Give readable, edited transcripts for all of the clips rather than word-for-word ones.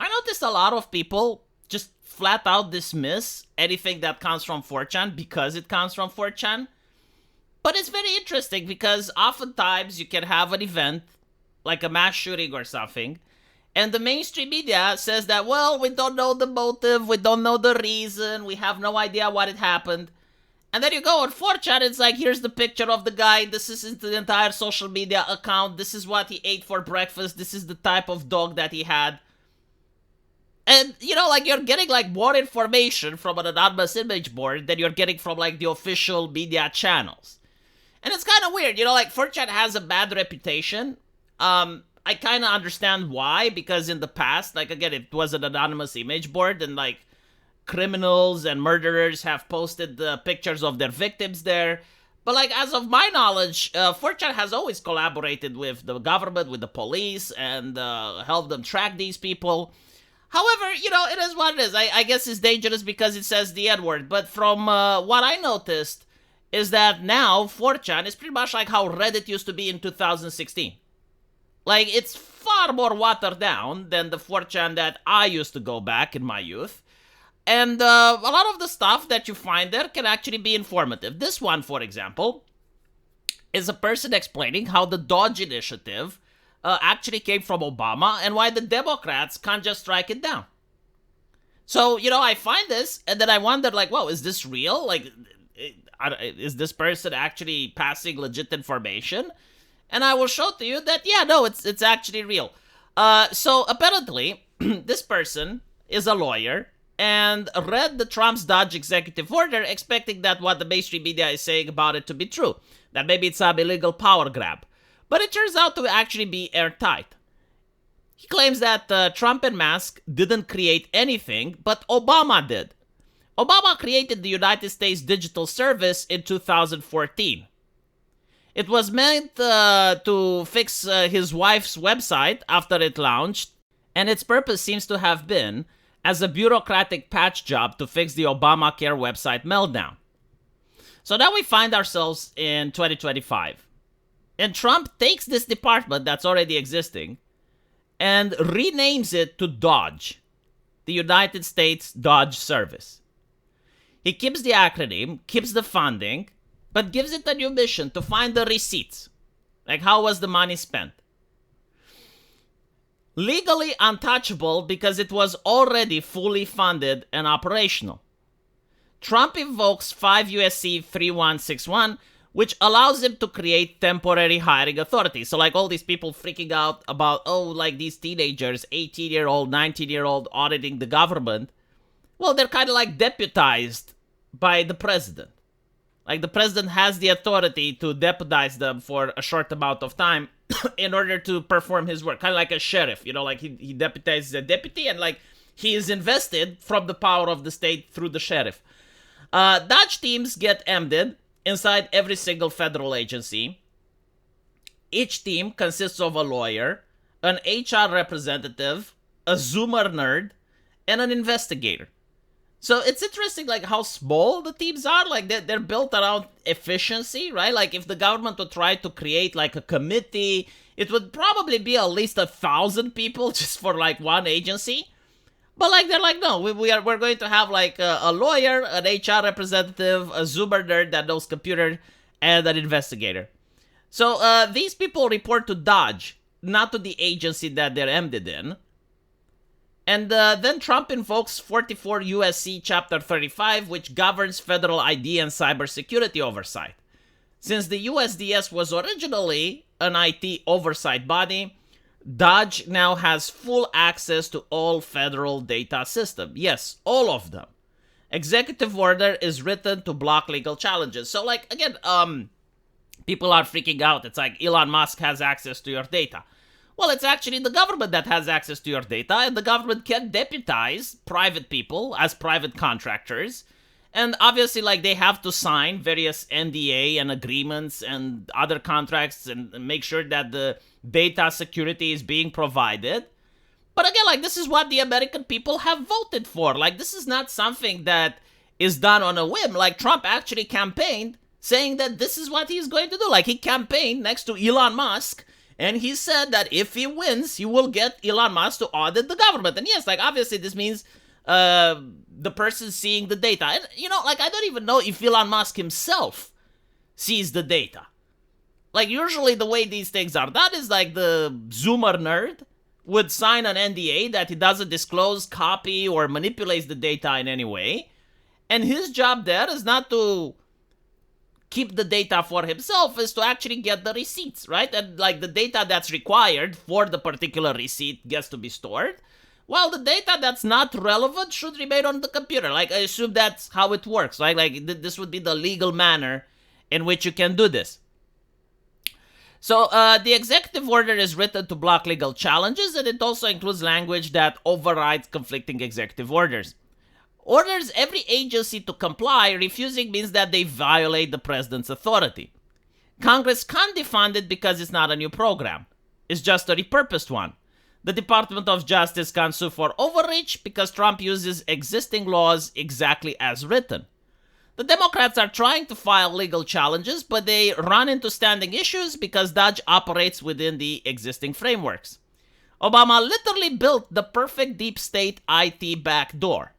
I noticed a lot of people just flat out dismiss anything that comes from 4chan because it comes from 4chan. But it's very interesting because oftentimes you can have an event, like a mass shooting or something, and the mainstream media says that, well, we don't know the motive, we don't know the reason, we have no idea what it happened. And then you go on 4chan, it's like, here's the picture of the guy, this is the entire social media account, this is what he ate for breakfast, this is the type of dog that he had. And, you know, like, you're getting, like, more information from an anonymous image board than you're getting from, like, the official media channels. And it's kind of weird, you know, like, 4chan has a bad reputation. I kind of understand why, because in the past, like, again, it was an anonymous image board, and, like, criminals and murderers have posted the pictures of their victims there. But, like, as of my knowledge, 4chan has always collaborated with the government, with the police, and helped them track these people. However, you know, it is what it is. I guess it's dangerous because it says the N-word. But from what I noticed is that now 4chan is pretty much like how Reddit used to be in 2016. Like, it's far more watered down than the 4chan that I used to go back in my youth. And a lot of the stuff that you find there can actually be informative. This one, for example, is a person explaining how the DOGE initiative actually came from Obama and why the Democrats can't just strike it down. So, you know, I find this and then I wonder, like, whoa, is this real? Like, is this person actually passing legit information? And I will show to you that, yeah, no, it's actually real. So apparently, this person is a lawyer and read the Trump's DOGE executive order expecting that what the mainstream media is saying about it to be true. That maybe it's some illegal power grab. But it turns out to actually be airtight. He claims that Trump and Musk didn't create anything, but Obama did. Obama created the United States Digital Service in 2014. It was meant to fix his wife's website after it launched, and its purpose seems to have been as a bureaucratic patch job to fix the Obamacare website meltdown. So now we find ourselves in 2025. And Trump takes this department that's already existing and renames it to DOGE, the United States DOGE Service. He keeps the acronym, keeps the funding, but gives it a new mission to find the receipts. Like, how was the money spent? Legally untouchable because it was already fully funded and operational. Trump invokes 5 U.S.C. 3161, which allows him to create temporary hiring authority. So, like, all these people freaking out about, oh, like, these teenagers, 18-year-old, 19-year-old, auditing the government. Well, they're kind of, like, deputized by the president. Like, the president has the authority to deputize them for a short amount of time in order to perform his work. Kind of like a sheriff, you know, like, he deputizes a deputy, and, like, he is invested from the power of the state through the sheriff. DOGE teams get embedded inside every single federal agency. Each team consists of a lawyer, an HR representative, a Zoomer nerd, and an investigator. So it's interesting, like, how small the teams are. Like, they're built around efficiency, right? Like, if the government would try to create, like, a committee, it would probably be at least 1,000 people just for, like, one agency. But, like, they're like, no, we're going to have, like, a lawyer, an HR representative, a Zoomer nerd that knows computer, and an investigator. So these people report to DOGE, not to the agency that they're embedded in. And then Trump invokes 44 U.S.C. Chapter 35, which governs federal ID and cybersecurity oversight. Since the USDS was originally an IT oversight body, DOGE now has full access to all federal data systems. Yes, all of them. Executive order is written to block legal challenges. So, like, again, people are freaking out. It's like Elon Musk has access to your data. Well, it's actually the government that has access to your data, and the government can deputize private people as private contractors. And obviously, like, they have to sign various NDA and agreements and other contracts and make sure that the data security is being provided. But again, like, this is what the American people have voted for. Like, this is not something that is done on a whim. Like, Trump actually campaigned saying that this is what he's going to do. Like, he campaigned next to Elon Musk And he said that if he wins, he will get Elon Musk to audit the government. And yes, like obviously this means the person seeing the data. And like I don't even know if Elon Musk himself sees the data. Like usually the way these things are done is like the Zoomer nerd would sign an NDA that he doesn't disclose, copy, or manipulates the data in any way. And his job there is not to keep the data for himself, is to actually get the receipts, right? And like the data that's required for the particular receipt gets to be stored, while the data that's not relevant should remain on the computer. Like I assume that's how it works, right? Like this would be the legal manner in which you can do this. So the executive order is written to block legal challenges, and it also includes language that overrides conflicting executive orders. Orders every agency to comply. Refusing means that they violate the president's authority. Congress can't defund it because it's not a new program. It's just a repurposed one. The Department of Justice can't sue for overreach because Trump uses existing laws exactly as written. The Democrats are trying to file legal challenges, but they run into standing issues because DOGE operates within the existing frameworks. Obama literally built the perfect deep state IT backdoor.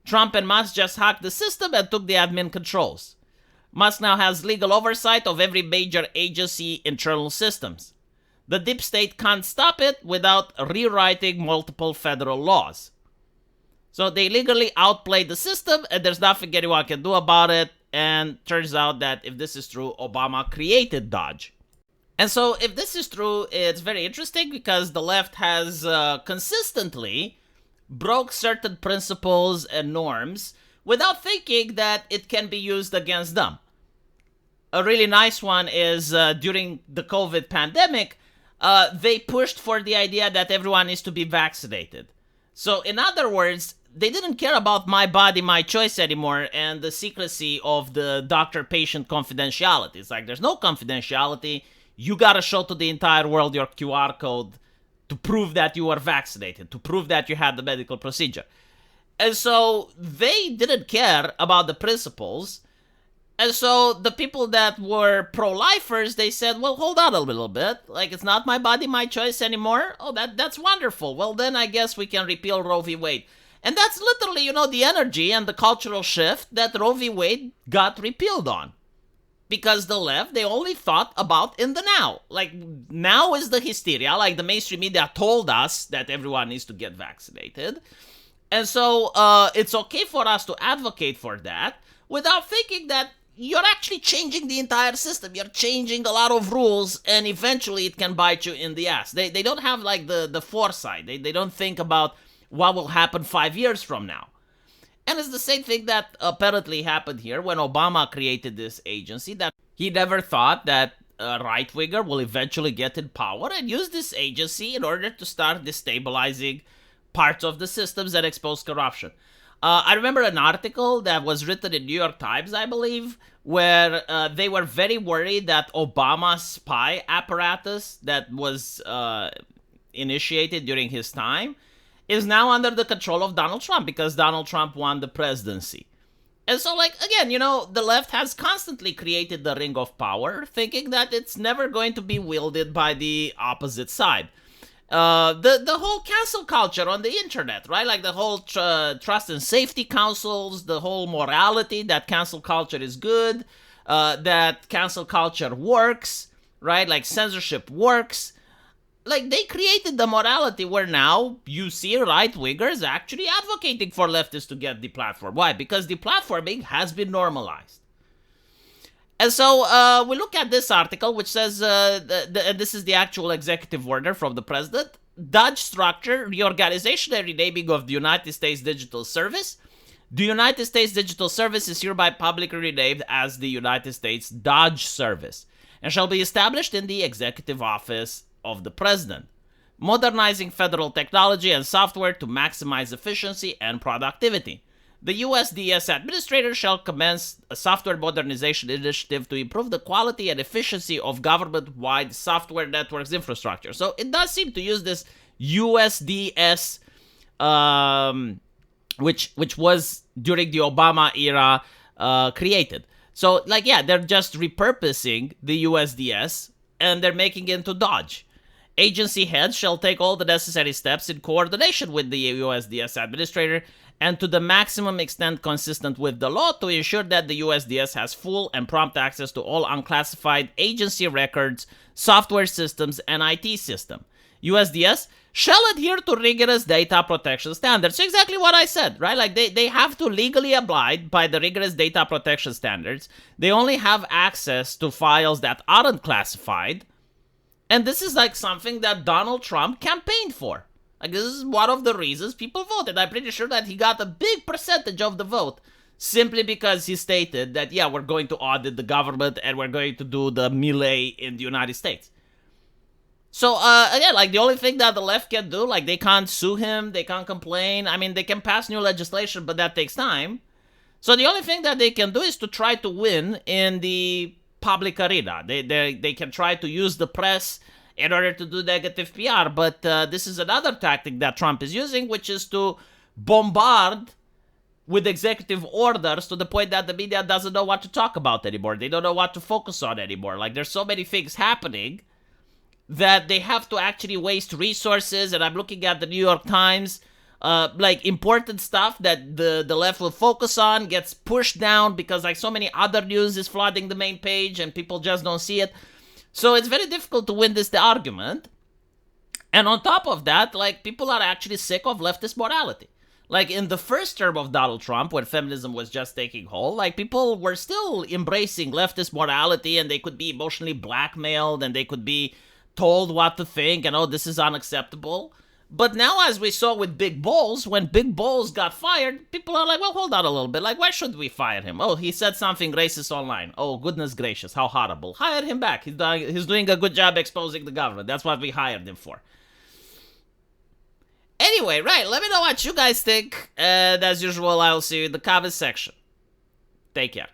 Trump and Musk just hacked the system and took the admin controls. Musk now has legal oversight of every major agency internal systems. The deep state can't stop it without rewriting multiple federal laws. So they legally outplayed the system, and there's nothing anyone can do about it. And turns out that if this is true, Obama created DOGE. And so if this is true, it's very interesting because the left has consistently broke certain principles and norms without thinking that it can be used against them. A really nice one is during the COVID pandemic, they pushed for the idea that everyone needs to be vaccinated. So in other words, they didn't care about my body, my choice anymore and the secrecy of the doctor-patient confidentiality. It's like there's no confidentiality. You gotta show to the entire world your QR code to prove that you were vaccinated, to prove that you had the medical procedure. And so they didn't care about the principles. And so the people that were pro-lifers, they said, well, hold on a little bit. Like, it's not my body, my choice anymore. Oh, that's wonderful. Well, then I guess we can repeal Roe v. Wade. And that's literally, the energy and the cultural shift that Roe v. Wade got repealed on. Because the left, they only thought about in the now. Like, now is the hysteria. Like, the mainstream media told us that everyone needs to get vaccinated. And so it's okay for us to advocate for that without thinking that you're actually changing the entire system. You're changing a lot of rules, and eventually it can bite you in the ass. They don't have, like, the foresight. They don't think about what will happen 5 years from now. And it's the same thing that apparently happened here when Obama created this agency, that he never thought that a right-winger will eventually get in power and use this agency in order to start destabilizing parts of the systems and expose corruption. I remember an article that was written in New York Times, I believe, where they were very worried that Obama's spy apparatus that was initiated during his time is now under the control of Donald Trump because Donald Trump won the presidency. And so, like, again, the left has constantly created the ring of power, thinking that it's never going to be wielded by the opposite side. The whole cancel culture on the internet, right? Like the whole trust and safety councils, the whole morality that cancel culture is good, that cancel culture works, right? Like censorship works. Like, they created the morality where now you see right-wingers actually advocating for leftists to get deplatformed. Why? Because deplatforming has been normalized. And so we look at this article, which says, and this is the actual executive order from the president, DOGE structure, reorganization and renaming of the United States Digital Service. The United States Digital Service is hereby publicly renamed as the United States DOGE Service and shall be established in the executive office of the president, modernizing federal technology and software to maximize efficiency and productivity. The USDS administrator shall commence a software modernization initiative to improve the quality and efficiency of government-wide software networks infrastructure. So it does seem to use this USDS, which was during the Obama era created. So, like, yeah, they're just repurposing the USDS and they're making it into DOGE. Agency heads shall take all the necessary steps in coordination with the USDS administrator and to the maximum extent consistent with the law to ensure that the USDS has full and prompt access to all unclassified agency records, software systems, and IT system. USDS shall adhere to rigorous data protection standards. So exactly what I said, right? Like they have to legally abide by the rigorous data protection standards. They only have access to files that aren't classified. And this is like something that Donald Trump campaigned for. Like this is one of the reasons people voted. I'm pretty sure that he got a big percentage of the vote simply because he stated that, yeah, we're going to audit the government and we're going to do the melee in the United States. So, again, like the only thing that the left can do, like they can't sue him, they can't complain. I mean, they can pass new legislation, but that takes time. So the only thing that they can do is to try to win in the public arena. They can try to use the press in order to do negative PR, but this is another tactic that Trump is using, which is to bombard with executive orders to the point that the media doesn't know what to talk about anymore. They don't know what to focus on anymore. Like there's so many things happening that they have to actually waste resources, and I'm looking at the New York Times, like important stuff that the left will focus on gets pushed down because like so many other news is flooding the main page and people just don't see it. So it's very difficult to win the argument. And on top of that, like people are actually sick of leftist morality. Like in the first term of Donald Trump, when feminism was just taking hold, like people were still embracing leftist morality and they could be emotionally blackmailed and they could be told what to think and, oh, this is unacceptable. But now, as we saw with Big Balls, when Big Balls got fired, people are like, well, hold on a little bit. Like, why should we fire him? Oh, he said something racist online. Oh, goodness gracious, how horrible. Hire him back. He's doing a good job exposing the government. That's what we hired him for. Anyway, right, let me know what you guys think. And as usual, I'll see you in the comment section. Take care.